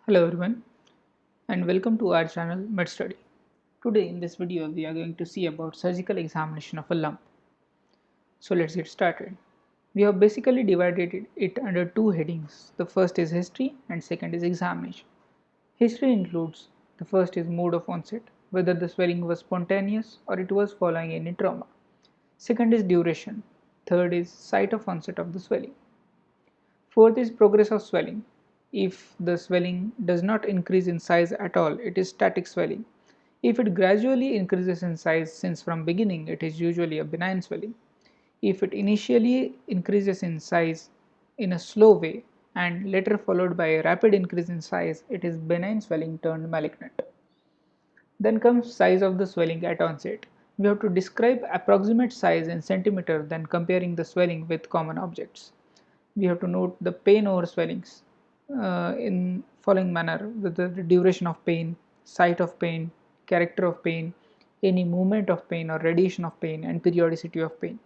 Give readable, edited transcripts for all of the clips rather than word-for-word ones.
Hello everyone and welcome to our channel MedStudy. Today in this video we are going to see about surgical examination of a lump. So let's get started. We have basically divided it under two headings. The first is history and second is examination. History includes the first is mode of onset, whether the swelling was spontaneous or it was following any trauma. Second is duration. Third is site of onset of the swelling. Fourth is progress of swelling. If the swelling does not increase in size at all, it is static swelling. If it gradually increases in size since from beginning, it is usually a benign swelling. If it initially increases in size in a slow way and later followed by a rapid increase in size, it is benign swelling turned malignant. Then comes size of the swelling at onset. We have to describe approximate size in centimeter then comparing the swelling with common objects. We have to note the pain over swellings in following manner with the duration of pain, site of pain, character of pain, any movement of pain or radiation of pain and periodicity of pain.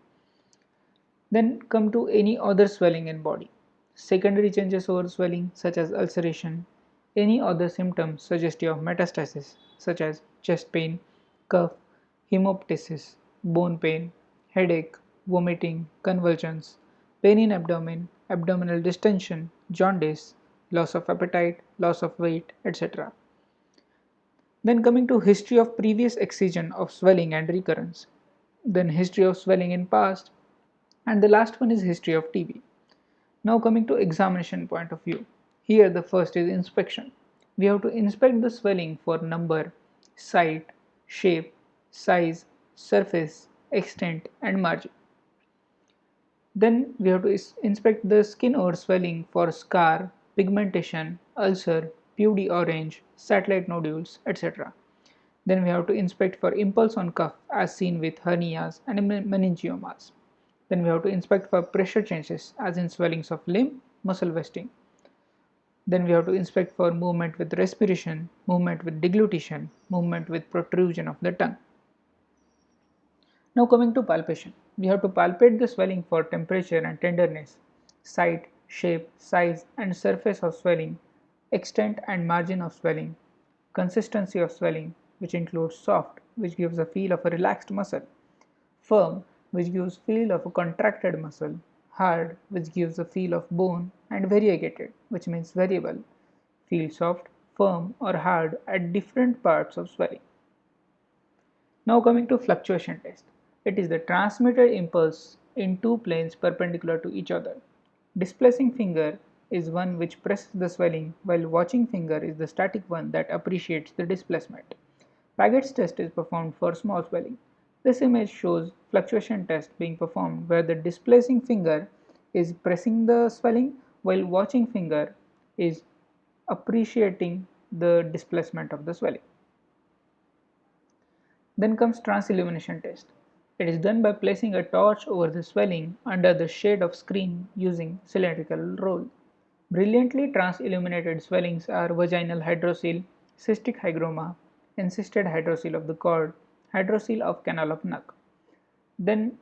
Then come to any other swelling in body. Secondary changes over swelling such as ulceration, any other symptoms suggestive of metastasis such as chest pain, cough, hemoptysis, bone pain, headache, vomiting, convulsions, pain in abdomen, abdominal distension, jaundice, loss of appetite, loss of weight, etc. Then coming to history of previous excision of swelling and recurrence, then history of swelling in past, and the last one is history of TB. Now coming to examination point of view. Here the first is inspection. We have to inspect the swelling for number, site, shape, size, surface, extent and margin. Then we have to inspect the skin over swelling for scar, pigmentation, ulcer, pudgy orange, satellite nodules, etc. Then we have to inspect for impulse on cuff as seen with hernias and meningiomas. Then we have to inspect for pressure changes as in swellings of limb, muscle wasting. Then we have to inspect for movement with respiration, movement with deglutition, movement with protrusion of the tongue. Now coming to palpation, we have to palpate the swelling for temperature and tenderness, site, shape, size and surface of swelling, extent and margin of swelling, consistency of swelling which includes soft which gives a feel of a relaxed muscle, firm which gives feel of a contracted muscle, hard which gives a feel of bone and variegated which means variable, feel soft, firm or hard at different parts of swelling. Now coming to fluctuation test. It is the transmitted impulse in two planes perpendicular to each other. Displacing finger is one which presses the swelling while watching finger is the static one that appreciates the displacement. Paget's test is performed for small swelling. This image shows fluctuation test being performed where the displacing finger is pressing the swelling while watching finger is appreciating the displacement of the swelling. Then comes transillumination test. It is done by placing a torch over the swelling under the shade of screen using cylindrical roll. Brilliantly transilluminated swellings are vaginal hydrocele, cystic hygroma, encysted hydrocele of the cord, hydrocele of canal of Nuck. Then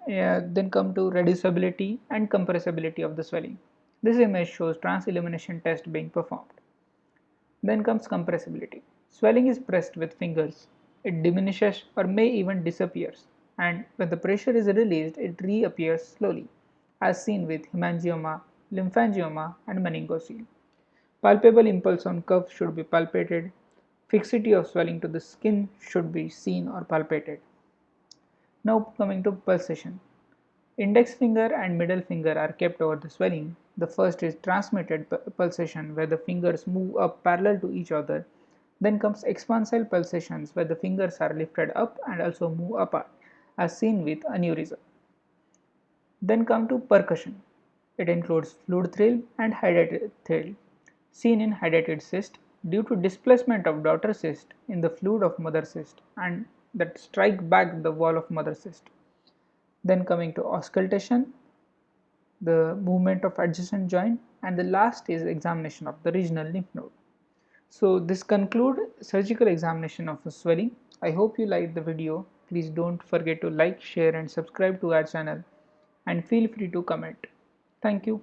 come to reducibility and compressibility of the swelling. This image shows transillumination test being performed. Then comes compressibility. Swelling is pressed with fingers. It diminishes or may even disappears, and when the pressure is released, it reappears slowly, as seen with hemangioma, lymphangioma, and meningocele. Palpable impulse on cuff should be palpated. Fixity of swelling to the skin should be seen or palpated. Now coming to pulsation. Index finger and middle finger are kept over the swelling. The first is transmitted pulsation where the fingers move up parallel to each other. Then comes expansile pulsations where the fingers are lifted up and also move apart as seen with aneurysm. Then come to percussion. It includes fluid thrill and hydrated thrill seen in hydrated cyst due to displacement of daughter cyst in the fluid of mother cyst and that strike back the wall of mother cyst. Then coming to auscultation, the movement of adjacent joint, and the last is examination of the regional lymph node. So this concludes surgical examination of the swelling. I hope you liked the video. Please don't forget to like, share and subscribe to our channel and feel free to comment. Thank you.